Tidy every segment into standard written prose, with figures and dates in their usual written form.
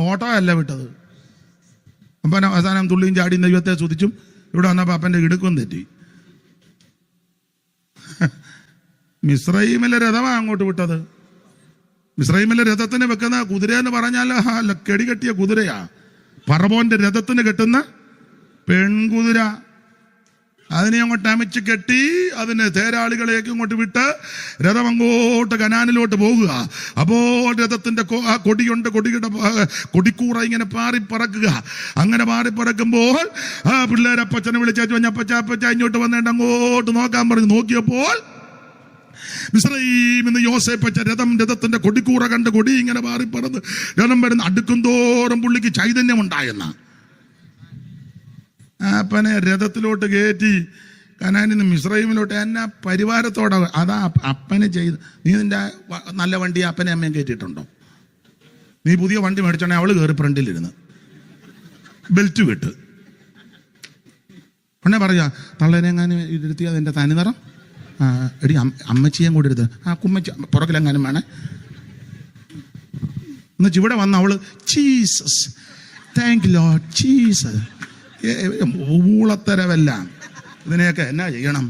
Auto അല്ല വിട്ടത്. അപ്പൻ അവസാനം തുള്ളിയും ചാടിയും ദൈവത്തെ സ്തുതിച്ചും ഇവിടെ വന്നപ്പോൾ അപ്പൻ്റെ ഇടുക്കും തെറ്റി. മിസ്രയീമിലെ രഥമാണ് അങ്ങോട്ട് വിട്ടത്. മിസ്രയീമിലെ രഥത്തിന് വെക്കുന്ന കുതിര എന്ന് പറഞ്ഞാൽ കെടി കെട്ടിയ കുതിരയാ. ഫറവോന്റെ രഥത്തിന് കെട്ടുന്ന പെൺകുതിര. അതിനെ അങ്ങോട്ട് അമിച്ച് കെട്ടി അതിന് തേരാളികളേക്ക് ഇങ്ങോട്ട് വിട്ട് രഥം അങ്ങോട്ട് കനാനിലോട്ട് പോകുക. അപ്പോൾ രഥത്തിന്റെ കൊടിയുണ്ട്, കൊടിക്കൂറ ഇങ്ങനെ പാറിപ്പറക്കുക. അങ്ങനെ പാറിപ്പറക്കുമ്പോൾ പിള്ളേരപ്പച്ചനെ വിളിച്ചു, അപ്പച്ച ഇങ്ങോട്ട് വന്നിട്ട് അങ്ങോട്ട് നോക്കാൻ പറഞ്ഞു. നോക്കിയപ്പോൾ മിസ്രയീമിൽ നിന്ന് യോസേപ്പച്ച രഥത്തിന്റെ കൊടിക്കൂറ കണ്ട് കൊടി ഇങ്ങനെ പാറിപ്പറന്ന് രഥം വരുന്ന അടുക്കും തോറും പുള്ളിക്ക് ചൈതന്യം ഉണ്ടായെന്ന. അപ്പനെ രഥത്തിലോട്ട് കയറ്റി കനാനിൽ നിന്ന് മിസ്രയീമിലോട്ട് എന്നെ പരിവാരത്തോടെ. അതാ അപ്പനെ ചെയ്ത്. നീ നിന്റെ നല്ല വണ്ടി അപ്പനെ അമ്മയും കയറ്റിയിട്ടുണ്ടോ? നീ പുതിയ വണ്ടി മേടിച്ചോണെ അവള് കയറി ഫ്രണ്ടിലിരുന്ന് ബെൽറ്റ് വിട്ട് ഉടനെ പറയാ, തള്ളേനെങ്ങാനും ഇരുത്തിയാൽ അതിൻ്റെ തനിനിറം എടി അമ്മച്ചിയും കൂടി എടുത്ത് കുമ്മച്ചി പുറകിലെങ്ങാനും വേണേ എന്നുവെച്ച് ഇവിടെ വന്ന അവള് ജീസസ് താങ്ക് ലോർഡ് ജീസസ്. ഊളത്തരവെല്ലാം. ഇതിനെയൊക്കെ എന്നാ ചെയ്യണം?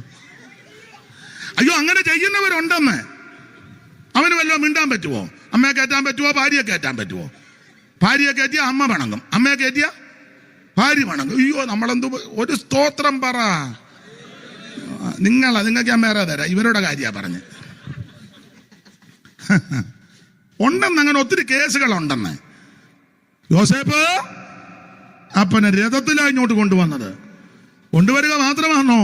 അയ്യോ, അങ്ങനെ ചെയ്യുന്നവരുണ്ടെന്ന്. അവന് വല്ലതും മിണ്ടാൻ പറ്റുമോ? അമ്മയെ കയറ്റാൻ പറ്റുമോ? ഭാര്യയെ കയറ്റാൻ പറ്റുമോ? ഭാര്യയെ കയറ്റിയ അമ്മ വണങ്ങും, അമ്മയെ കയറ്റിയ ഭാര്യ വണങ്ങും. അയ്യോ, നമ്മളെന്തു ഒരു സ്തോത്രം പറ. നിങ്ങൾക്ക് ഞാൻ വേറെ തരാം. ഇവരുടെ കാര്യമാണ് പറഞ്ഞ് ഉണ്ടെന്ന്. അങ്ങനെ ഒത്തിരി കേസുകളുണ്ടെന്ന്. യോസേപ്പ് അപ്പനെ രഥത്തിലാണ് ഇങ്ങോട്ട് കൊണ്ടുവന്നത്. കൊണ്ടുവരിക മാത്രമാണോ?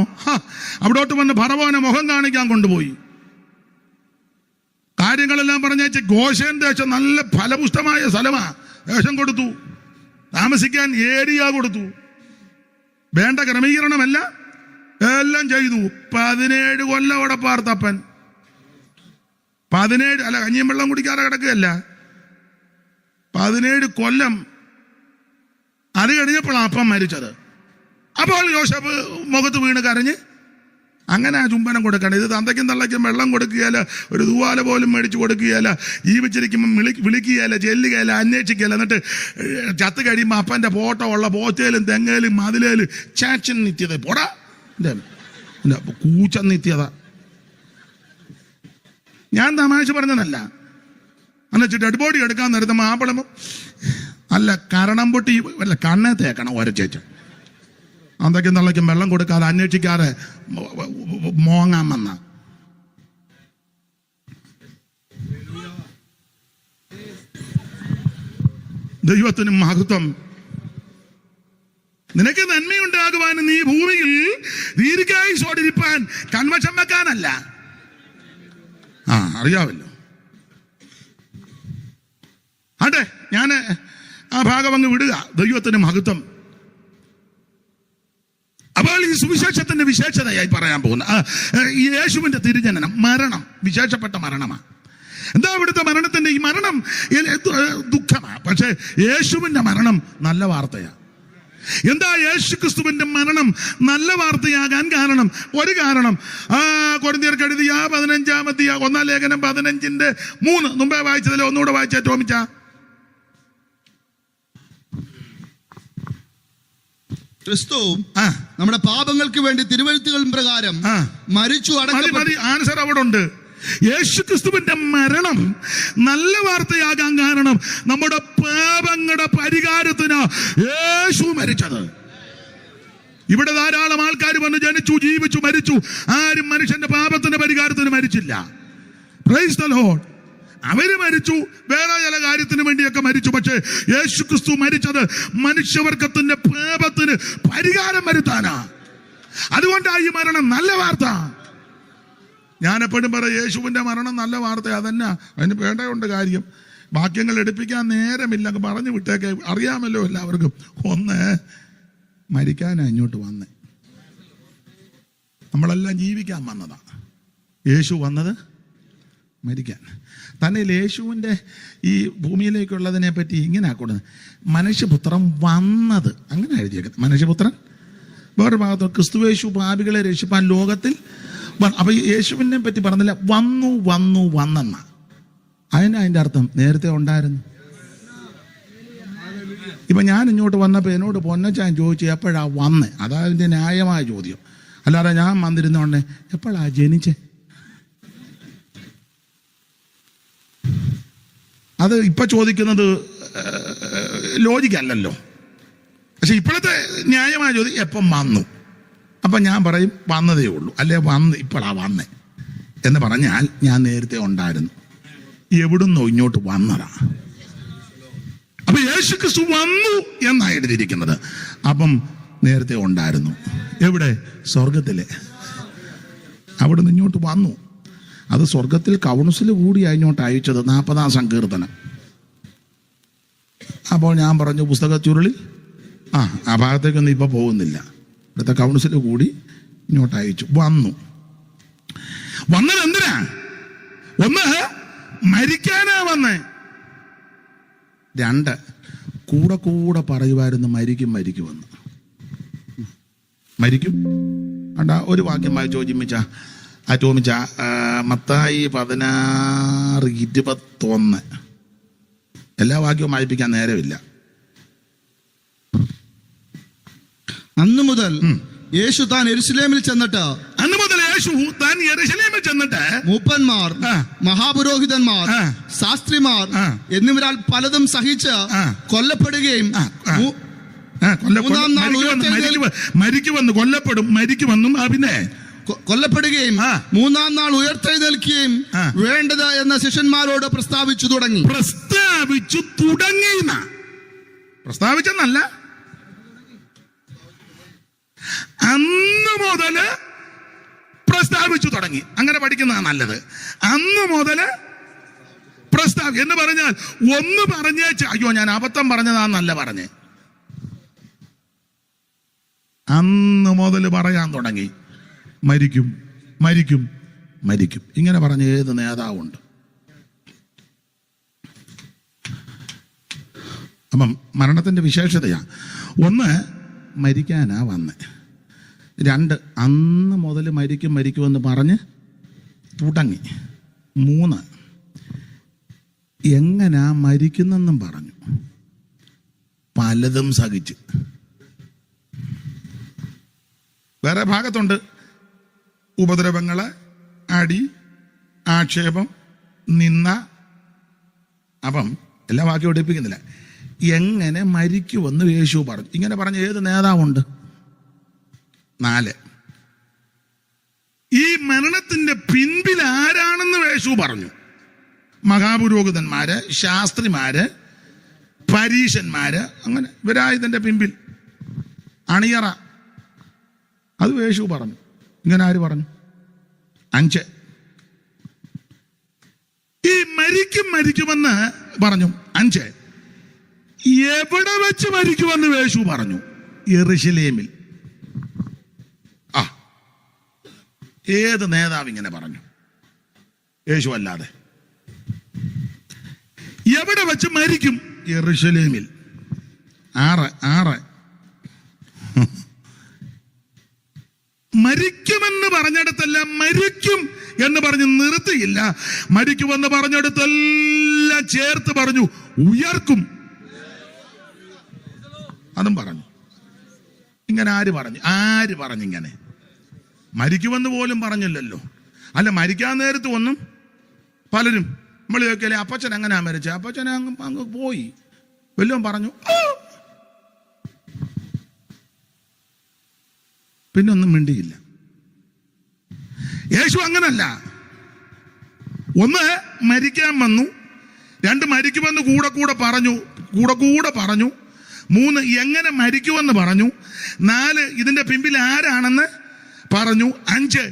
അവിടോട്ട് വന്ന് ഫറവോനെ മുഖം കാണിക്കാൻ കൊണ്ടുപോയി. കാര്യങ്ങളെല്ലാം പറഞ്ഞേച്ച് ഗോശേൻ ദേശം നല്ല ഫലപുഷ്ടമായ സ്ഥലമാ. ദേശം കൊടുത്തു, താമസിക്കാൻ ഏരിയ കൊടുത്തു, വേണ്ട ക്രമീകരണമല്ല എല്ലാം ചെയ്തു. 17 കൊല്ലം അവിടെ പാർത്തപ്പൻ. 17 അല്ല, കഞ്ഞിയും വെള്ളം കുടിക്കാതെ കിടക്കുകയല്ല, 17 കൊല്ലം. അത് കഴിഞ്ഞപ്പോഴാണ് അപ്പം മരിച്ചത്. അപ്പോൾ യോസേപ്പ് മുഖത്ത് വീണ് കരഞ്ഞ് അങ്ങനെ ആ ചുംബനം കൊടുക്കണം. ഇത് തന്തയ്ക്കും തള്ളയ്ക്കും വെള്ളം കൊടുക്കുകയല്ല, ഒരു തൂവാല പോലും മേടിച്ചു കൊടുക്കുകയല്ല, ജീവിച്ചിരിക്കുമ്പം വിളിക്കുകയല്ല, ചെല്ലുകയല്ല, അന്വേഷിക്കുകയല്ല. എന്നിട്ട് ചത്ത് കഴിയുമ്പോൾ അപ്പൻ്റെ ഫോട്ടോ ഉള്ള പോച്ചയിലും തെങ്ങയിലും മതിലേലും ചാച്ചൻ നിത്യത പോടാ കൂച്ച നിത്യത. ഞാൻ തമാശ പറഞ്ഞതല്ല. എന്നുവെച്ച് ഡെഡ് ബോഡി എടുക്കാൻ നേരത്തെ മാപ്പിള അല്ല കരണം പൊട്ടി വല്ല കണ്ണേ തേക്കണം ഒരച്ചേച്ച്. അന്തൊക്കെ തള്ളയ്ക്കും വെള്ളം കൊടുക്കാതെ അന്വേഷിക്കാതെ മോങ്ങാൻ വന്ന. ദൈവത്തിന് മഹത്വം. നിനക്ക് നന്മയുണ്ടാകുവാൻ നീ ഭൂമിയിൽ ദീർഘായുസ്സോടിരിപ്പാൻ കൺവശം വെക്കാനല്ല. അറിയാമല്ലോ. അതെ, ഞാൻ ആ ഭാഗം അങ്ങ് വിടുക. ദൈവത്തിന് മഹത്വം. അപ്പോൾ ഈ സുവിശേഷത്തിന്റെ വിശേഷതയായി പറയാൻ പോകുന്ന ഈ യേശുവിന്റെ തിരുജനനം, മരണം വിശേഷപ്പെട്ട മരണമാണ്. എന്താ ഇവിടുത്തെ മരണത്തിന്റെ ഈ മരണം ദുഃഖമാണ്. പക്ഷെ യേശുവിന്റെ മരണം നല്ല വാർത്തയാണ്. എന്താ യേശു ക്രിസ്തുവിന്റെ മരണം നല്ല വാർത്തയാകാൻ കാരണം? ഒരു കാരണം കൊരിന്ത്യർക്ക് എഴുതിയ 15-ാം അധ്യായം 1-ാം ലേഖനം 15:3 മുമ്പേ വായിച്ചതിൽ ഒന്നുകൂടെ വായിച്ചാ ടോമിച്ച. ക്രിസ്തു നമ്മുടെ പാപങ്ങൾക്ക് വേണ്ടി തിരുവെഴുത്തുകൾ പ്രകാരം മരിച്ചു അടക്കപ്പെട്ടു. ആൻസർ അവിടെ ഉണ്ട്. യേശു ക്രിസ്തുവിന്റെ മരണം നല്ല വാർത്തയാകാൻ കാരണം നമ്മുടെ പാപങ്ങളുടെ പരിഹാരത്തിന് യേശു മരിച്ചത്. ഇവിടെ ധാരാളം ആൾക്കാർ വന്ന് ജനിച്ചു, ജീവിച്ചു, മരിച്ചു. ആരും മനുഷ്യന്റെ പാപത്തിന്റെ പരിഹാരത്തിന് മരിച്ചില്ല. Praise the Lord. അവര് മരിച്ചു, വേറെ ചില കാര്യത്തിന് വേണ്ടിയൊക്കെ മരിച്ചു. പക്ഷേ യേശു ക്രിസ്തു മരിച്ചത് മനുഷ്യവർഗത്തിന്റെ പാപത്തിന് പരിഹാരം വരുത്താനാ. അതുകൊണ്ടാണ് ഈ മരണം നല്ല വാർത്ത. ഞാൻ എപ്പോഴും പറയാം, യേശുവിന്റെ മരണം നല്ല വാർത്ത. അതന്നെ, അതിന് വേണ്ടതുണ്ട് കാര്യം. വാക്യങ്ങൾ എടുപ്പിക്കാൻ നേരമില്ല, പറഞ്ഞു വിട്ടേക്കെ. അറിയാമല്ലോ എല്ലാവർക്കും. ഒന്ന്, മരിക്കാനാ ഇങ്ങോട്ട് വന്നേ. നമ്മളെല്ലാം ജീവിക്കാൻ വന്നതാ. യേശു വന്നത് മരിക്കാൻ. തന്നെ യേശുവിൻ്റെ ഈ ഭൂമിയിലേക്കുള്ളതിനെ പറ്റി ഇങ്ങനെ ആക്കുന്നത്, മനുഷ്യപുത്രൻ വന്നത്, അങ്ങനെ എഴുതിയേക്കുന്നത്. മനുഷ്യപുത്രൻ വേറെ ഭാഗത്ത് ക്രിസ്തുയേശു പാപികളെ രക്ഷിപ്പാൻ ലോകത്തിൽ. അപ്പൊ യേശുവിനെ പറ്റി പറഞ്ഞില്ല, വന്നെന്ന. അതിൻ്റെ അർത്ഥം നേരത്തെ ഉണ്ടായിരുന്നു. ഇപ്പം ഞാൻ ഇങ്ങോട്ട് വന്നപ്പോൾ എന്നോട് പൊന്നച്ചാൻ ചോദിച്ചു എപ്പോഴാ വന്നേ. അതാ അതിൻ്റെ ന്യായമായ ചോദ്യം. അല്ലാതെ ഞാൻ വന്നിരുന്നോണ്ടേ എപ്പോഴാ ജനിച്ചേ. അത് ഇപ്പം ചോദിക്കുന്നത് ലോജിക്കല്ലല്ലോ. പക്ഷെ ഇപ്പോഴത്തെ ന്യായമായ ചോദ്യം എപ്പം വന്നു. അപ്പം ഞാൻ പറയും വന്നതേ ഉള്ളൂ, അല്ലെ ഇപ്പോഴാ വന്നേ എന്ന് പറഞ്ഞാൽ ഞാൻ നേരത്തെ ഉണ്ടായിരുന്നു. എവിടുന്നോ ഇങ്ങോട്ട് വന്നതാ. അപ്പൊ യേശു ക്രിസ്തു വന്നു എന്നാണ് എഴുതിയിരിക്കുന്നത്. അപ്പം നേരത്തെ ഉണ്ടായിരുന്നു. എവിടെ? സ്വർഗത്തിലെ. അവിടുന്ന് ഇങ്ങോട്ട് വന്നു. അത് സ്വർഗത്തിൽ കൗൺസിൽ കൂടിയാണ് ഇങ്ങോട്ട് അയച്ചത്. 40-ാം സങ്കീർത്തനം. അപ്പോൾ ഞാൻ പറഞ്ഞു പുസ്തക ചുരുളിൽ ആ ഭാഗത്തേക്കൊന്നും ഇപ്പൊ പോകുന്നില്ല. ഇവിടുത്തെ കൗൺസിൽ കൂടി ഇങ്ങോട്ട് അയച്ചു. വന്നത് എന്തിനാ? ഒന്ന്, മരിക്കാനാ വന്നേ. 2, കൂടെ കൂടെ പറയുമായിരുന്നു മരിക്കുമെന്ന്. മരിക്കും. അണ്ടാ ഒരു വാക്യം വായിച്ചോ ചോമിച്ച മത്തായി 16:21. എല്ലാ വാക്യവും വായിപ്പിക്കാൻ നേരമില്ല. അന്നു മുതൽ യേശു താൻ യെരൂശലേമിൽ ചെന്നിട്ട് മൂപ്പന്മാർ, മഹാപുരോഹിതന്മാർ, ശാസ്ത്രിമാർ എന്നിവരാൽ പലതും സഹിച്ച് കൊല്ലപ്പെടുകയും കൊല്ലപ്പെടുകയും 3-ാം നാൾ ഉയർത്തെഴുന്നേൽക്കുകയും വേണ്ടത് എന്ന ശിഷ്യന്മാരോട് പ്രസ്താവിച്ചു തുടങ്ങി. പ്രസ്താവിച്ചെന്നല്ല, അന്ന് മുതല് പ്രസ്താവിച്ചു തുടങ്ങി. അങ്ങനെ പഠിക്കുന്നതാണ് നല്ലത്. അന്ന് മുതല് എന്ന് പറഞ്ഞാൽ ഒന്ന് പറഞ്ഞേച്ച് അയ്യോ ഞാൻ അബദ്ധം പറഞ്ഞതാന്നല്ല പറഞ്ഞേ. അന്ന് മുതൽ പറയാൻ തുടങ്ങി മരിക്കും. ഇങ്ങനെ പറഞ്ഞ ഏത് നേതാവുണ്ട്? അപ്പം മരണത്തിന്റെ വിശേഷതയാ. 1, മരിക്കാനാ വന്നേ. 2, അന്ന് മുതൽ മരിക്കുമെന്ന് പറഞ്ഞ് തുടങ്ങി. 3, എങ്ങനാ മരിക്കുന്നെന്നും പറഞ്ഞു. പലതും സഹിച്ച്. വേറെ ഭാഗത്തുണ്ട് ഉപദ്രവങ്ങള്, അടി, ആക്ഷേപം, നിന്ന. അപ്പം എല്ലാ വാക്യം ഒടിപ്പിക്കുന്നില്ല. എങ്ങനെ മരിക്കുമെന്ന് യേശു പറഞ്ഞു. ഇങ്ങനെ പറഞ്ഞ ഏത് നേതാവുണ്ട്? 4, ഈ മരണത്തിന്റെ പിൻപിൽ ആരാണെന്ന് യേശു പറഞ്ഞു. മഹാപുരോഹിതന്മാര്, ശാസ്ത്രിമാര്, പരീശന്മാര്, അങ്ങനെ ഇവരാ ഇതിന്റെ പിൻപിൽ അണിയറ. അത് യേശു പറഞ്ഞു. ഇങ്ങനെ ആര് പറഞ്ഞു? 5, ഈ മരിക്കുമെന്ന് പറഞ്ഞു. 5, എവിടെ വെച്ച് മരിക്കുമെന്ന് യേശു പറഞ്ഞു? യെരൂശലേമിൽ. ഏത് നേതാവ് ഇങ്ങനെ പറഞ്ഞു? യേശു അല്ലാതെ. എവിടെ വെച്ച് മരിക്കും? യെരൂശലേമിൽ. 6, മരിക്കുമെന്ന് പറഞ്ഞിടത്തല്ല മരിക്കും എന്ന് പറഞ്ഞ് നിർത്തിയില്ല. മരിക്കുമെന്ന് പറഞ്ഞിടത്തെല്ലാം ചേർത്ത് പറഞ്ഞു ഉയർക്കും. അതും പറഞ്ഞു. ഇങ്ങനെ ആര് പറഞ്ഞു? ഇങ്ങനെ മരിക്കുമെന്ന് പോലും പറഞ്ഞില്ലല്ലോ. അല്ല, മരിക്കാൻ നേരത്ത് ഒന്നും പലരും നമ്മൾ ചോദിക്കല്ലേ അപ്പച്ചൻ എങ്ങനെയാ മരിച്ച? അപ്പച്ചൻ അങ്ങ് പോയി വല്ലതും പറഞ്ഞു, പിന്നെ ഒന്നും മിണ്ടിയില്ല. യേശു അങ്ങനല്ല. 1, മരിക്കാൻ വന്നു. 2, മരിക്കുമെന്ന് കൂടെ പറഞ്ഞു. 3, എങ്ങനെ മരിക്കുമെന്ന് പറഞ്ഞു. 4, ഇതിന്റെ പിമ്പിൽ ആരാണെന്ന് പറഞ്ഞു. 5,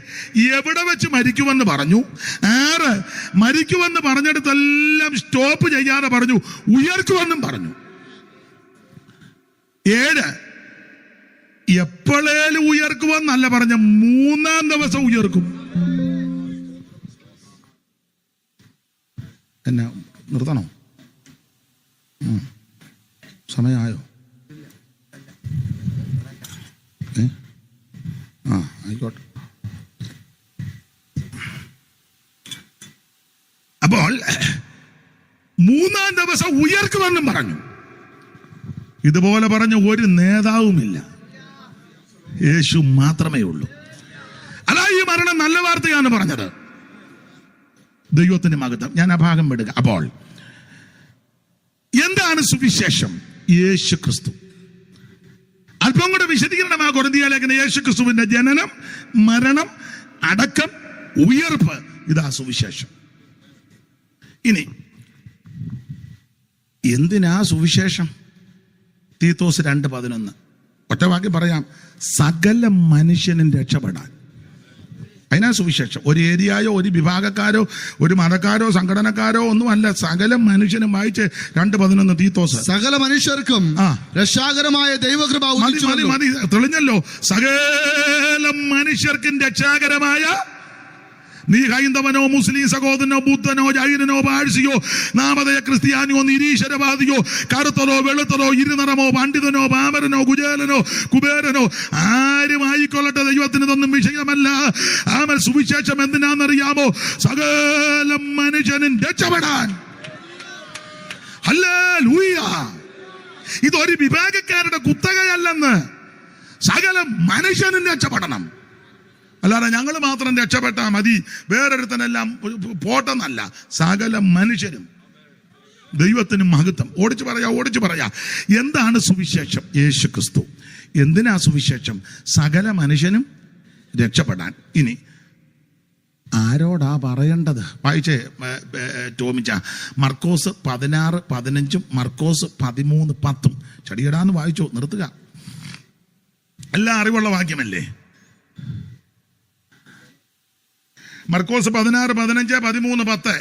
എവിടെ വെച്ച് മരിക്കുമെന്ന് പറഞ്ഞു. 6, മരിക്കുമെന്ന് പറഞ്ഞിടത്തെല്ലാം സ്റ്റോപ്പ് ചെയ്യാതെ പറഞ്ഞു ഉയർക്കുമെന്നും പറഞ്ഞു. 7, എപ്പോഴേലും ഉയർക്കുമെന്നല്ല പറഞ്ഞ 3-ാം ദിവസം ഉയർക്കും. എന്നെ നിർത്തണോ? സമയമായോ? ആയിക്കോട്ടെ. അപ്പോൾ 3-ാം ദിവസം ഉയർക്കുമെന്നും പറഞ്ഞു. ഇതുപോലെ പറഞ്ഞ ഒരു നേതാവുമില്ല, യേശു മാത്രമേ ഉള്ളൂ. അതാ ഈ മരണം നല്ല വാർത്തയാണ് പറഞ്ഞത്. ദൈവത്തിന് മഹത്വം. ഞാൻ ആ ഭാഗം വിടുക. അപ്പോൾ എന്താണ് സുവിശേഷം? യേശു ക്രിസ്തു. അല്പം കൂടെ വിശദീകരണമാ കൊരിന്ത്യ ലേഖനം. യേശു ക്രിസ്തുവിന്റെ ജനനം, മരണം, അടക്കം, ഉയർപ്പ്, ഇതാ സുവിശേഷം. ഇനി എന്തിനാ സുവിശേഷം? തീത്തോസ് 2:11 ഒറ്റവാക്കി പറയാം, സകല മനുഷ്യനും രക്ഷപ്പെടാൻ. അതിനാ സുവിശേഷം. ഒരു ഏരിയയോ ഒരു വിഭാഗക്കാരോ ഒരു മതക്കാരോ സംഘടനക്കാരോ ഒന്നുമല്ല, സകല മനുഷ്യനും. വായിച്ച് 2:11 തീത്തോസ്. സകല മനുഷ്യർക്കും രക്ഷാകരമായ ദൈവകൃപ മതി, തെളിഞ്ഞല്ലോ. സകല മനുഷ്യർക്കും രക്ഷാകരമായ. നീ ഹൈന്ദവനോ മുസ്ലിം സഹോദരനോ ബുദ്ധനോ ജൈനനോ പാഴ്സിയോ നാമധേയ ക്രിസ്ത്യാനിയോ നിരീശ്വരവാദിയോ കറുത്തതോ വെളുത്തതോ ഇരുനിറമോ പണ്ഡിതനോ പാമരനോ കുചേലനോ കുബേരനോ ആരും ആയിക്കൊള്ളട്ടെ, ദൈവത്തിന് ഇതൊന്നും വിഷയമല്ല. ആമൻ. സുവിശേഷം എന്തിനാണെന്നറിയാമോ? സകല മനുഷ്യനും രക്ഷപ്പെടാൻ. ഹല്ലേലൂയ. ഇതൊരു വിഭാഗക്കാരുടെ കുത്തകയല്ലെന്ന്. സകല മനുഷ്യനും രക്ഷപ്പെടണം. അല്ലാതെ ഞങ്ങൾ മാത്രം രക്ഷപ്പെട്ടാൽ മതി, വേറൊരുത്തനെല്ലാം പോട്ടെന്നല്ല. സകല മനുഷ്യരും. ദൈവത്തിന് മഹത്വം. ഓടിച്ചു പറയാ എന്താണ് സുവിശേഷം? യേശു ക്രിസ്തു. എന്തിനാ സുവിശേഷം? സകല മനുഷ്യനും രക്ഷപ്പെടാൻ. ഇനി ആരോടാ പറയേണ്ടത്? വായിച്ചേ ടോമിച്ച. മർക്കോസ് 16:15 മർക്കോസ് 13:10. ചടിയടാന്ന് വായിച്ചോ, നിർത്തുക. എല്ലാം അറിവുള്ള വാക്യമല്ലേ? മർക്കോസ് 16:15 13:10.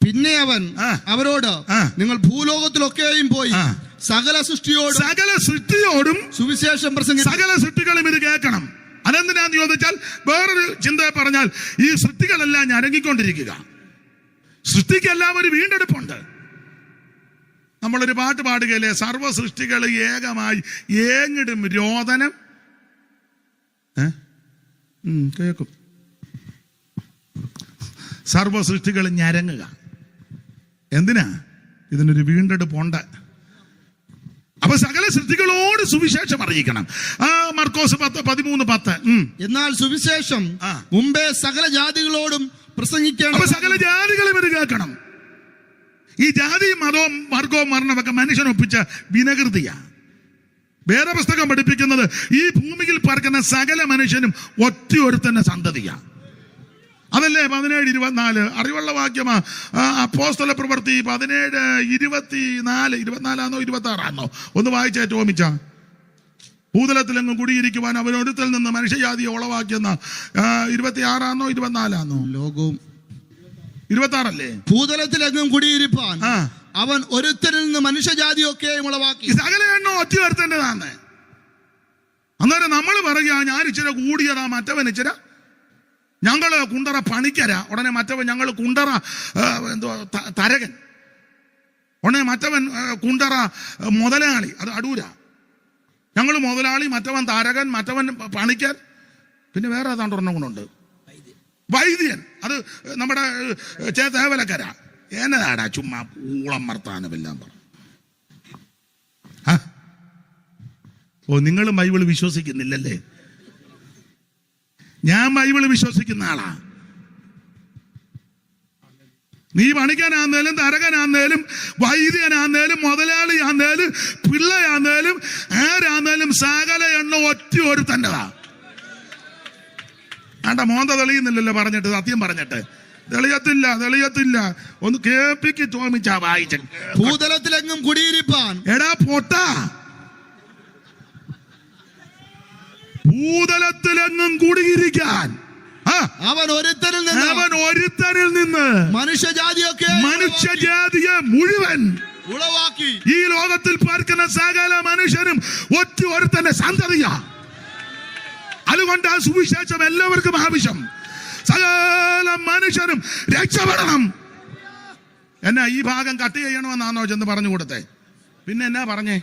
പിന്നെ അവൻ അവരോട്, നിങ്ങൾ ഭൂലോകത്തിലൊക്കെയും പോയി സകല സൃഷ്ടിയോടും സുവിശേഷം പ്രസംഗിക്കുക. സകല സൃഷ്ടികളും ഇത് കേൾക്കണം. അതെന്തിനാന്ന് ചോദിച്ചാൽ, വേറൊരു ചിന്ത പറഞ്ഞാൽ, ഈ സൃഷ്ടികളെല്ലാം ഞരങ്ങിക്കൊണ്ടിരിക്കുക. സൃഷ്ടിക്കെല്ലാം ഒരു വീണ്ടെടുപ്പുണ്ട്. നമ്മളൊരു പാട്ട് പാടുകയല്ലേ, സർവ്വ സൃഷ്ടികൾ ഏകമായി ഏങ്ങിടും രോദനം. കേൾക്കും. സർവ സൃഷ്ടികൾ ഞരങ്ങുക. എന്തിനാ? ഇതിനൊരു വീണ്ടെടുപ്പുണ്ട്. അപ്പൊ സകല സൃഷ്ടികളോട് സുവിശേഷം അറിയിക്കണം. മർക്കോസ് 10:13. എന്നാൽ സുവിശേഷം മുമ്പേ സകല ജാതികളോടും പ്രസംഗിക്കണം. അപ്പൊ സകല ജാതികളും ഇത് കേൾക്കണം. ഈ ജാതിയും മതവും വർഗവും വർണ്ണമൊക്കെ മനുഷ്യനൊപ്പിച്ച വിനകൃതിയാ. വേദപുസ്തകം പഠിപ്പിക്കുന്നത് ഈ ഭൂമിയിൽ പറക്കുന്ന സകല മനുഷ്യനും ഒറ്റയൊരുത്തന്റെ സന്തതിയാ. അതല്ലേ 17:24 അറിവുള്ള വാക്യമാ. അപ്പോസ്തല പ്രവൃത്തി 17:24 26 ഒന്ന് വായിച്ചേ ടോമിച്ച. ഭൂതലത്തിലെങ്ങും കുടിയിരിക്കുവാൻ അവനൊരുത്തിൽ നിന്ന് മനുഷ്യജാതിയെ ഉളവാക്കിയെന്ന 26 24 ലോകവും 26 ഭൂതലത്തിലെങ്ങും കുടിയിരിപ്പാൻ അവൻ ഒരുത്തരിൽ നിന്ന് മനുഷ്യജാതിയൊക്കെ ഉളവാക്കി. സകല എണ്ണോ ഒറ്റ ഒരുത്തൻ്റെതാന്ന്. അന്നേരം നമ്മൾ പറയുക, ഞാൻ ഇച്ചിരി കൂടിയതാ, മറ്റവൻ ഇച്ചിരി. ഞങ്ങള് കുണ്ടറ പണിക്കര, ഉടനെ മറ്റവൻ ഞങ്ങൾ കുണ്ടറ തരകൻ, ഉടനെ മറ്റവൻ കുണ്ടറ മുതലാളി, അത് അടൂര. ഞങ്ങൾ മുതലാളി, മറ്റവൻ തരകൻ, മറ്റവൻ പണിക്കൻ, പിന്നെ വേറെ ഏതാണ്ട് ഒരെണ്ണം കൊണ്ടുണ്ട്, വൈദ്യൻ, അത് നമ്മുടെ ചേതേവലക്കര. എന്നതാടാ ചുമ്മാ ഊളം വർത്താനമെല്ലാം പറഞ്ഞു. ഓ, നിങ്ങളും ബൈബിൾ വിശ്വസിക്കുന്നില്ലല്ലേ? ഞാൻ ബൈബിള് വിശ്വസിക്കുന്ന ആളാ. നീ പണിക്കാനാന്നേലും തരകനാന്നേലും വൈദ്യനാന്നേലും മുതലാളിയാന്നേലും പിള്ളയാന്നേലും ആരാന്നേലും സകല എണ്ണ ഒറ്റ ഒരു തന്നെതാ. ആണ്ട മോന്ത തെളിയുന്നില്ലല്ലോ പറഞ്ഞിട്ട്, സത്യം പറഞ്ഞിട്ട്. തെളിയത്തില്ല. ഒന്ന് കേൾപ്പിക്ക് തോമിച്ചാ വായിച്ച. ഭൂതലത്തിലെങ്ങും കുടിയിരിപ്പാൻ. എടാ പൊട്ടാ, ഭൂതലത്തിലെങ്ങും കുടിയിരിക്കാൻ അവൻ ഒരുത്തരിൽ നിന്ന് മനുഷ്യജാതിയെ മുഴുവൻ ഉളവാക്കി. ഈ ലോകത്തിൽ പാർക്കുന്ന സകല മനുഷ്യരും ഒറ്റ ഒരുത്തന്റെ സന്തതിയാ. അതുകൊണ്ട് ആ സുവിശേഷം എല്ലാവർക്കും ആവശ്യം. സകല മനുഷ്യരും രക്ഷപ്പെടണം. എന്നാ ഈ ഭാഗം കട്ട് ചെയ്യണമെന്നാണോ ചെന്ന് പറഞ്ഞു കൊടുത്തേ? പിന്നെ എന്നാ പറഞ്ഞേ?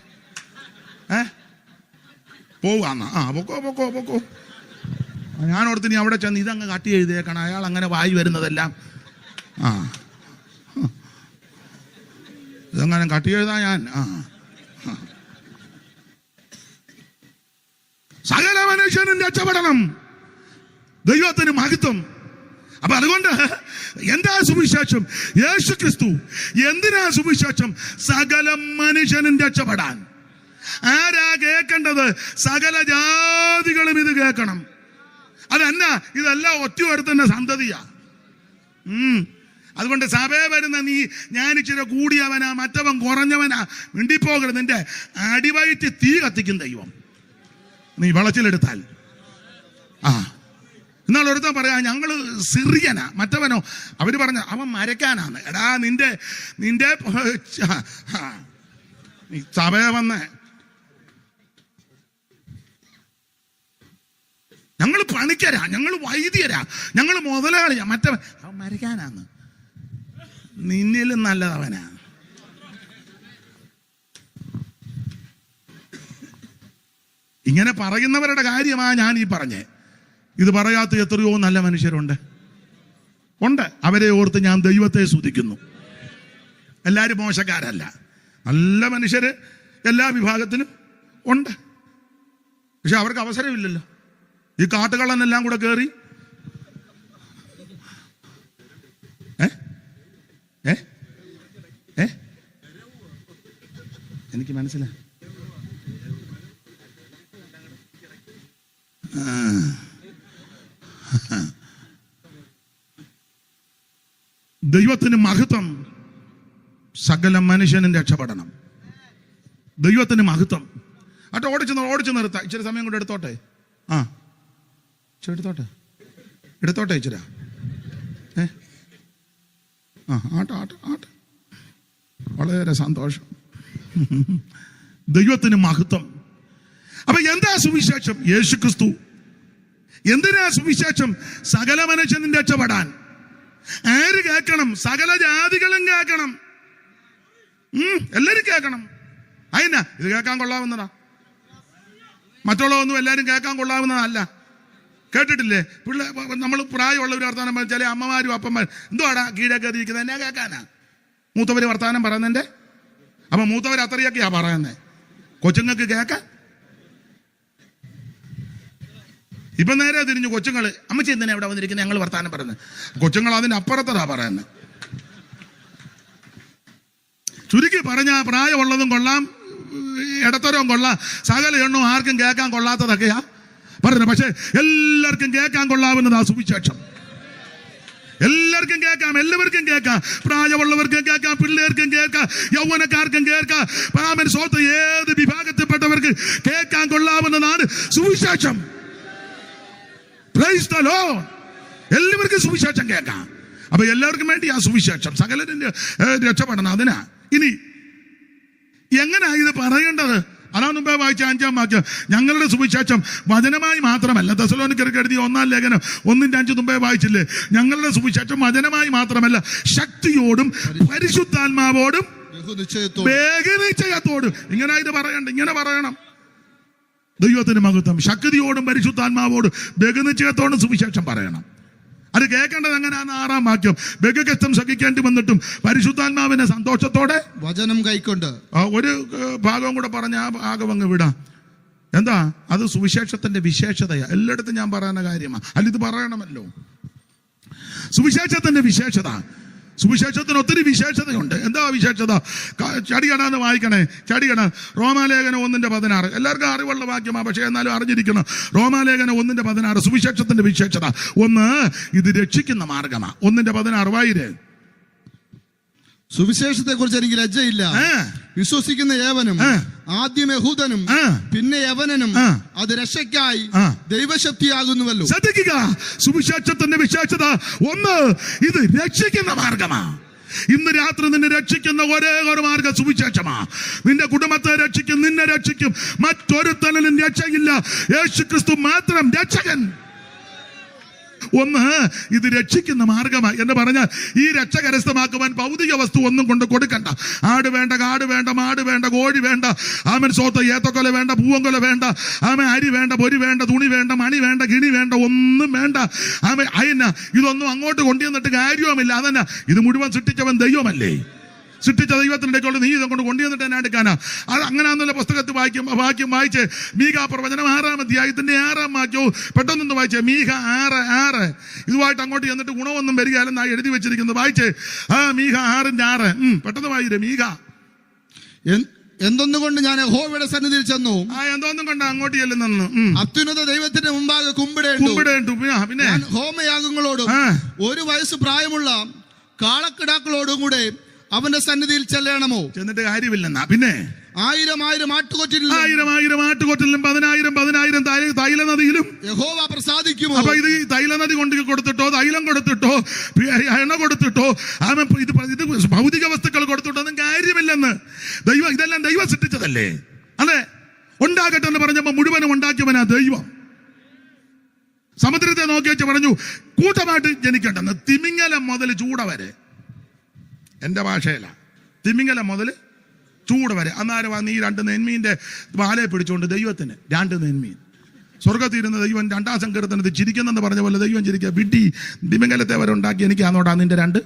പോവാന്നാ? പൊക്കോ. ഞാനോടത്ത് നീ അവിടെ ചെന്ന് ഇതങ്ങ് കട്ട് ചെയ്തേക്കണം. അയാൾ അങ്ങനെ വായി വരുന്നതെല്ലാം ഇതങ്ങനെ കട്ട് ചെയ്താ ഞാൻ സകല മനുഷ്യനും രക്ഷപ്പെടണം. ദൈവത്തിന് മഹത്വം. അപ്പൊ അതുകൊണ്ട് എന്താ സുവിശേഷം? യേശു ക്രിസ്തു. എന്തിനാ സുവിശേഷം? സകല മനുഷ്യനും രക്ഷപ്പെടാൻ. ആരാ കേൾക്കേണ്ടത്? സകല ജാതികളും ഇത് കേൾക്കണം. അതെന്നാ? ഇതെല്ലാം ഒറ്റ സന്തതിയാ. അതുകൊണ്ട് സഭയെ വരുന്ന നീ ഞാൻ ഇച്ചിരി കൂടിയവനാ, മറ്റവൻ കുറഞ്ഞവനാ, മിണ്ടിപ്പോകരുത്. നിന്റെ അടിവയറ്റ് തീ കത്തിക്കും ദൈവം നീ വളച്ചിലെടുത്താൽ. എന്നാൽ ഒരുത്തൻ പറയാ ഞങ്ങള് സിറിയനാ, മറ്റവനോ അവര് പറഞ്ഞ അവൻ മരക്കാനാന്ന്. എടാ നിന്റെ സഭയെ വന്ന് ഞങ്ങൾ പണിക്കരാ, ഞങ്ങൾ വൈദ്യരാ, ഞങ്ങൾ മുതലാളിയാ, മറ്റവൻ അവൻ മരക്കാനാന്ന്. നിന്നിലും നല്ലതവനാ. ഇങ്ങനെ പറയുന്നവരുടെ കാര്യമാ ഞാൻ ഈ പറഞ്ഞേ. ഇത് പറയാത്ത എത്രയോ നല്ല മനുഷ്യരുണ്ട്. അവരെ ഓർത്ത് ഞാൻ ദൈവത്തെ സ്തുതിക്കുന്നു. എല്ലാവരും മോശക്കാരല്ല, നല്ല മനുഷ്യര് എല്ലാ വിഭാഗത്തിലും ഉണ്ട്. പക്ഷെ അവർക്ക് അവസരമില്ലല്ലോ. ഈ കാട്ടുകള്ളനെല്ലാം കൂടെ കയറി എനിക്ക് മനസ്സിലായി. ദൈവത്തിന് മഹത്വം. സകല മനുഷ്യനും രക്ഷപ്പെടണം. ദൈവത്തിന് മഹത്വം. അട്ടോ ഓടിച്ചു നിർത്താം. ഇച്ചിരി സമയം കൊണ്ട് എടുത്തോട്ടെ. എടുത്തോട്ടെ ഇച്ചിരി. ആട്ടെ. വളരെ സന്തോഷം. ദൈവത്തിന് മഹത്വം. അപ്പൊ എന്താ സുവിശേഷം? യേശു ക്രിസ്തു. എന്തിനാ സുവിശേഷം? സകല മനുഷ്യനും രക്ഷപ്പെടാൻ. ആര് കേൾക്കണം? സകല ജാതികളും കേൾക്കണം. എല്ലാരും കേൾക്കണം. അതിനാ ഇത് കേൾക്കാൻ കൊള്ളാവുന്നതാ. മറ്റുള്ളതൊന്നും എല്ലാരും കേൾക്കാൻ കൊള്ളാവുന്നതല്ല. കേട്ടിട്ടില്ലേ? നമ്മൾ പ്രായമുള്ളവർ വർത്താനം പറഞ്ഞ ചില അമ്മമാരും അപ്പന്മാരും എന്തുവാടാ കീഴെ കയറിയിരിക്കുന്നത്? എന്നാ കേൾക്കാനാ? മൂത്തവര് വർത്താനം പറയുന്നതിന്റെ. അപ്പൊ മൂത്തവർ അത്രയൊക്കെയാ പറയുന്നത്. കൊച്ചുങ്ങൾക്ക് കേൾക്കാൻ. ഇപ്പൊ നേരെ തിരിഞ്ഞു കൊച്ചുങ്ങള് അമ്മച്ചി എന്തിനാ എവിടെ വന്നിരിക്കുന്നത് ഞങ്ങൾ വർത്താനം പറയുന്നത്. കൊച്ചുങ്ങൾ അതിന്റെ അപ്പുറത്തതാ പറയുന്നത്. ചുരുക്കി പറഞ്ഞ പ്രായമുള്ളതും കൊള്ളാം, ഇടത്തരവും കൊള്ളാം, സകല എണ്ണവും ആർക്കും കേൾക്കാൻ കൊള്ളാത്തതൊക്കെയാ പറയുന്നത്. പക്ഷെ എല്ലാവർക്കും കേൾക്കാൻ കൊള്ളാവുന്നതാ സുവിശേഷം. എല്ലാവർക്കും കേൾക്കാം, എല്ലാവർക്കും കേൾക്കാം. പ്രായമുള്ളവർക്കും കേൾക്കാം, പിള്ളേർക്കും കേൾക്കാം, യൗവനക്കാർക്കും കേൾക്കാം. പാമൻ സ്വത്ത് ഏത് വിഭാഗത്തിൽപ്പെട്ടവർക്ക് കേൾക്കാൻ കൊള്ളാവുന്നതാണ് സുവിശേഷം. Praise the Lord. എല്ലാവർക്കും സുവിശേഷം കേൾക്കാം. അപ്പൊ എല്ലാവർക്കും വേണ്ടി ആ സുവിശേഷം. സകലരും രക്ഷപ്പെടണം. അതിനാ. ഇനി എങ്ങനെയാ ഇത് പറയേണ്ടത്? അതാ മുമ്പേ വായിച്ച 5-ാം വാക്യം. ഞങ്ങളുടെ സുവിശേഷം വചനമായി മാത്രമല്ല. തെസ്സലോനിക്കർക്ക് എഴുതിയ 1-ാം ലേഖനം 1-5 മുമ്പേ വായിച്ചില്ലേ? ഞങ്ങളുടെ സുവിശേഷം വചനമായി മാത്രമല്ല, ശക്തിയോടും പരിശുദ്ധാത്മാവോടും ബഹുനിശ്ചയത്തോടും. ഇങ്ങനെ ഇത് പറയണ്ട, ഇങ്ങനെ പറയണം. ദൈവത്തിന് മഹത്വം. ശക്തിയോടും പരിശുദ്ധാത്മാവോടും ബഹുനിശ്ചയത്തോടും സുവിശേഷം പറയണം. അത് കേൾക്കേണ്ടത് എങ്ങനെയാന്ന് 6-ാം വാക്യം. ബഹുകഷ്ടം സഹിക്കേണ്ടി വന്നിട്ടും പരിശുദ്ധാത്മാവിനെ സന്തോഷത്തോടെ വചനം കൈക്കൊണ്ട്. ഒരു ഭാഗവും കൂടെ പറഞ്ഞ ആ ഭാഗം അങ്ങ് വിടാം. എന്താ അത്? സുവിശേഷത്തിന്റെ വിശേഷതയാ. എല്ലായിടത്തും ഞാൻ പറയുന്ന കാര്യമാണ്. അല്ല, ഇത് പറയണമല്ലോ. സുവിശേഷത്തിന്റെ വിശേഷത. സുവിശേഷത്തിന് ഒത്തിരി വിശേഷതയുണ്ട്. എന്താ വിശേഷത? ചടികടാന്ന് വായിക്കണേ. ചടികട റോമാലേഖനം 1:16. എല്ലാവർക്കും അറിവുള്ള വാക്യമാണ്, പക്ഷേ എന്നാലും അറിഞ്ഞിരിക്കണം. റോമാലേഖനം 1:16 സുവിശേഷത്തിന്റെ വിശേഷത. 1, ഇത് രക്ഷിക്കുന്ന മാർഗമാണ്. 1:16 വായിരേ. സുവിശേഷത്തെ കുറിച്ച് എനിക്ക് ലജ്ജയില്ല. വിശ്വസിക്കുന്ന ഏവനും, ആദ്യം യഹൂദനും പിന്നെ യവനനും, അത് രക്ഷയ്ക്കായി ദൈവശക്തിയാകുന്നുവല്ലോ. ശ്രദ്ധിക്കുക, സുവിശേഷത്തിന്റെ വിശേഷത 1, ഇത് രക്ഷിക്കുന്ന മാർഗമാ. ഇന്ന് രാത്രി നിന്നെ രക്ഷിക്കുന്ന ഒരേ ഒരു മാർഗം സുവിശേഷമാ. നിന്റെ കുടുംബത്തെ രക്ഷിക്കും, നിന്നെ രക്ഷിക്കും. മറ്റൊരുത്തനും രക്ഷയില്ല. യേശു ക്രിസ്തു മാത്രം രക്ഷകൻ. 1, ഇത് രക്ഷിക്കുന്ന മാർഗമാണ് എന്ന് പറഞ്ഞാൽ ഈ രക്ഷ കരസ്ഥമാക്കുവാൻ ഭൗതിക വസ്തു ഒന്നും കൊണ്ട് കൊടുക്കണ്ട. ആട് വേണ്ട, കാട് വേണ്ട, മാട് വേണ്ട, കോഴി വേണ്ട, ആമൻ സ്വത്ത് ഏത്തക്കൊല വേണ്ട, പൂവങ്കൊല വേണ്ട, ആമൻ അരി വേണ്ട, പൊരി വേണ്ട, തുണി വേണ്ട, മണി വേണ്ട, കിണി വേണ്ട, ഒന്നും വേണ്ട. ആമൻ അയന്ന ഇതൊന്നും അങ്ങോട്ട് കൊണ്ടുവന്നിട്ട് കാര്യവുമില്ല. അതന്നെ, ഇത് മുഴുവൻ സൃഷ്ടിച്ചവൻ ദൈവമല്ലേ? സൃഷ്ടിച്ച ദൈവത്തിന്റെ കൊണ്ട് നീ ഇതുകൊണ്ട് കൊണ്ടുവന്നിട്ട് എന്നെ എടുക്കാനാ? അത് അങ്ങനെയാണെന്നുള്ള പുസ്തകത്തിൽ വാക്യം വായിച്ച് മീഖ പ്രവചനം 6-ാം അധ്യായത്തിന്റെ 6-ാം വാക്യവും പെട്ടെന്നൊന്ന് വായിച്ചേ. മീഖ 6:6 ഇതുമായിട്ട് അങ്ങോട്ട് ചെന്നിട്ട് ഗുണമൊന്നും വരികയല്ലെന്നാ എഴുതി വെച്ചിരിക്കുന്നത്. വായിച്ചേ. മീഖ 6:6 പെട്ടെന്ന് വായിരേ. മീഖ എന്തൊന്നുകൊണ്ട് ഞാൻ യഹോവയുടെ സന്നിധിയിൽ ചെന്നു. എന്തോന്നും കൊണ്ട് അങ്ങോട്ട് ചെല്ലുന്നു. അത്യുന്നത ദൈവത്തിന്റെ മുമ്പാകെ കുമ്പിടേണ്ടു. പിന്നെ ഹോമയാഗങ്ങളോടും 1 വയസ്സ് പ്രായമുള്ള കാളക്കിടാക്കളോടും കൂടെ അവന്റെ സന്നിധിയിൽ ചെല്ലണമോ? ചെന്നിട്ട് കാര്യമില്ലെന്നാ. പിന്നെ 1000 ആട്ടുകൊറ്റലിലും 10,000 തൈലനദിയിലും യഹോവ പ്രസാദിക്കുമോ? അപ്പൊ ഇത് തൈലനദി കൊണ്ട് കൊടുത്തിട്ടോ, തൈലം കൊടുത്തിട്ടോ, എണ്ണ കൊടുത്തിട്ടോ, ഇത് ഭൗതിക വസ്തുക്കൾ കൊടുത്തിട്ടോ ഒന്നും കാര്യമില്ലെന്ന്. ഇതെല്ലാം ദൈവം സൃഷ്ടിച്ചതല്ലേ? അതെ, ഉണ്ടാകട്ടെ എന്ന് പറഞ്ഞപ്പോ മുഴുവനും ഉണ്ടാക്കിയവനാ ദൈവം. സമുദ്രത്തെ നോക്കി വെച്ച് പറഞ്ഞു കൂട്ടമായിട്ട് ജനിക്കട്ടെന്ന്. തിമിംഗലം മുതൽ ചൂട വരെ, എന്റെ ഭാഷയില, തിമിംഗലം മുതൽ ചൂട് വരെ. അന്നേരം നീ 2 നെന്മീന്റെ വാലയെ പിടിച്ചുകൊണ്ട് ദൈവത്തിന് 2 നെന്മീൻ. സ്വർഗത്തിരുന്ന ദൈവം 2-ാം സങ്കീർത്തനത്തിൽ ചിരിക്കുന്നെന്ന് പറഞ്ഞ പോലെ ദൈവം ചിരിക്കുക. വിഡ്ഢി, തിമിംഗലത്തെ വരെ ഉണ്ടാക്കി എനിക്കാന്നോടാ നിന്റെ 2.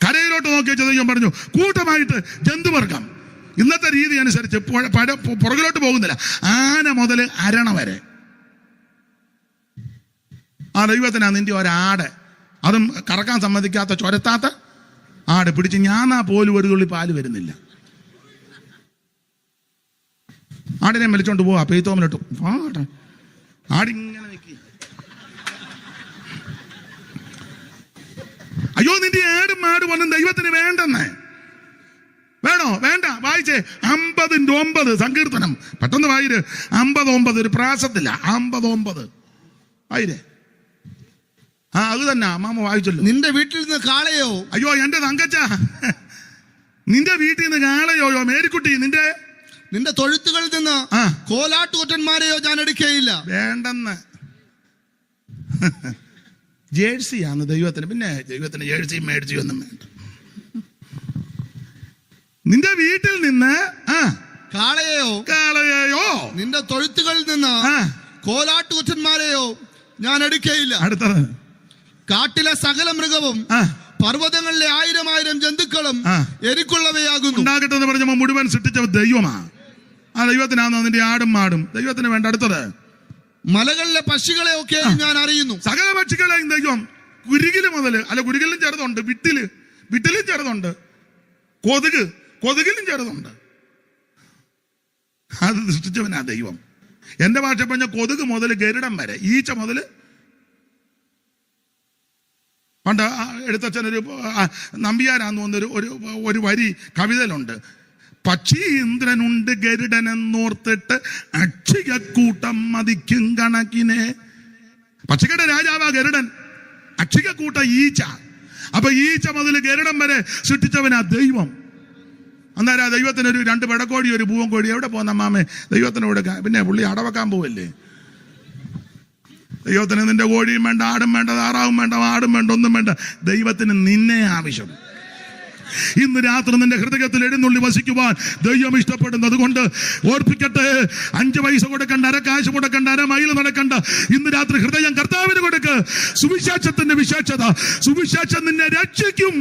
കരയിലോട്ട് നോക്കി വെച്ച ദൈവം പറഞ്ഞു കൂട്ടമായിട്ട് ജന്തുവർഗം. ഇന്നത്തെ രീതി അനുസരിച്ച് പുറകിലോട്ട് പോകുന്നില്ല. ആന മുതൽ അരണ വരെ. ദൈവത്തിനാ നിന്റെ ഒരാട്, അതും കറക്കാൻ സമ്മതിക്കാത്ത ചൊരത്താത്ത ആട് പിടിച്ച് ഞാനാ പോലും ഒരു തുള്ളി പാല് വരുന്നില്ല. ആടിനെ വലിച്ചോണ്ട് പോവാ പെയ്ത്തോമിലിട്ടു. ആടിങ്ങനെ നിൽക്കി. അയ്യോ, നിന്റെ ആടും മാടും ഒന്നും ദൈവത്തിന് വേണ്ടെന്നേ. വേണോ? വേണ്ട. വായിച്ചേ 50-9 സങ്കീർത്തനം. പെട്ടെന്ന് വായിര്. 50-9 ഒരു പ്രാസത്തില്ല. 50-9 വായിരേ. അത് തന്നെ അമ്മാമ വായിച്ചല്ലോ. നിന്റെ വീട്ടിൽ നിന്ന് കാളയോ? അയ്യോ എന്റെ തങ്കച്ച, നിന്റെ വീട്ടിൽ നിന്ന് കാളയോ? മേരിക്കുട്ടി, നിന്റെ തൊഴുത്തുകളിൽ നിന്ന് കോലാട്ടുകൊറ്റന്മാരെയോ ഞാൻ എടുക്കുകയില്ല. വേണ്ടെന്ന്. ജേഴ്സിയാണ് ദൈവത്തിന്. പിന്നെ ദൈവത്തിന് ജേഴ്സിയും മേടിച്ചു ഒന്നും വേണ്ട. നിന്റെ വീട്ടിൽ നിന്ന് കാളയോ നിന്റെ തൊഴുത്തുകളിൽ നിന്ന് കോലാട്ടുകൊറ്റന്മാരെയോ ഞാൻ എടുക്കുകയില്ല. അടുത്തത് കാട്ടിലെ സകല മൃഗവും പർവ്വതങ്ങളിലെ 1000 ജന്തുക്കളും എനിക്കുള്ളവയാകുന്നു. ഉണ്ടാകട്ടെ എന്ന് പറഞ്ഞപ്പോ മുഴുവൻ സൃഷ്ടിച്ച ദൈവമാ. ദൈവത്തിനാണോ നിന്റെ ആടും മാടും? ദൈവത്തിന് വേണ്ട. അടുത്തത് മലകളിലെ പക്ഷികളെ ഒക്കെ ഞാൻ അറിയുന്നു. സകല പക്ഷികളെയും ദൈവം, കുരുകില് മുതൽ, കുരുകിലും ചെറുതുണ്ട്, വിട്ടിലും ചെറുതുണ്ട്, കൊതുകിലും ചെറുതുണ്ട്. അത് സൃഷ്ടിച്ചവനാ ദൈവം. എന്റെ ഭാഷ പറഞ്ഞ കൊതുക് മുതൽ ഗരുഡൻ വരെ, ഈച്ച മുതൽ. പണ്ട് എഴുത്തച്ഛനൊരു നമ്പിയാരാന്ന് തോന്നുന്നൊരു ഒരു വരി കവിതയിലുണ്ട്. പക്ഷീന്ദ്രനുണ്ട് ഗരുഡനെന്നോർത്തിട്ട് അക്ഷികക്കൂട്ടം മതിക്കും കണക്കിനെ. പക്ഷികളുടെ രാജാവാ ഗരുഡൻ, അക്ഷികക്കൂട്ട ഈച്ച. അപ്പൊ ഈച്ച മുതൽ ഗരുഡൻ വരെ സൃഷ്ടിച്ചവനാ ദൈവം. അന്നേരം ദൈവത്തിനൊരു 2 പെടക്കോഴി, ഒരു പൂവൻ കോഴി. എവിടെ പോകുന്ന അമ്മാമേ? ദൈവത്തിന് കൊടുക്കാൻ. പിന്നെ പുള്ളി അടവെക്കാൻ പോവല്ലേ? ദൈവത്തിന് നിന്റെ കോഴിയും വേണ്ട, ആടും വേണ്ട, താറാവും വേണ്ട, ആടും വേണ്ട, ഒന്നും വേണ്ട. ദൈവത്തിന് നിന്നെ ആവശ്യം. ഇന്ന് രാത്രി നിന്റെ ഹൃദയത്തിൽ എഴുന്നള്ളി വസിക്കുവാൻ ദൈവം ഇഷ്ടപ്പെടുന്നത്. അതുകൊണ്ട് ഓർപ്പിക്കട്ടെ, 5 പൈസ കൊടുക്കണ്ട, 1 കാശ് കൊടുക്കണ്ട, 1 മൈൽ നടക്കണ്ട. ഇന്ന് രാത്രി ഹൃദയം കർത്താവിന് കൊടുക്ക്. സുവിശേഷത്തിന്റെ വിശേഷത, സുവിശേഷം നിന്നെ രക്ഷിക്കും.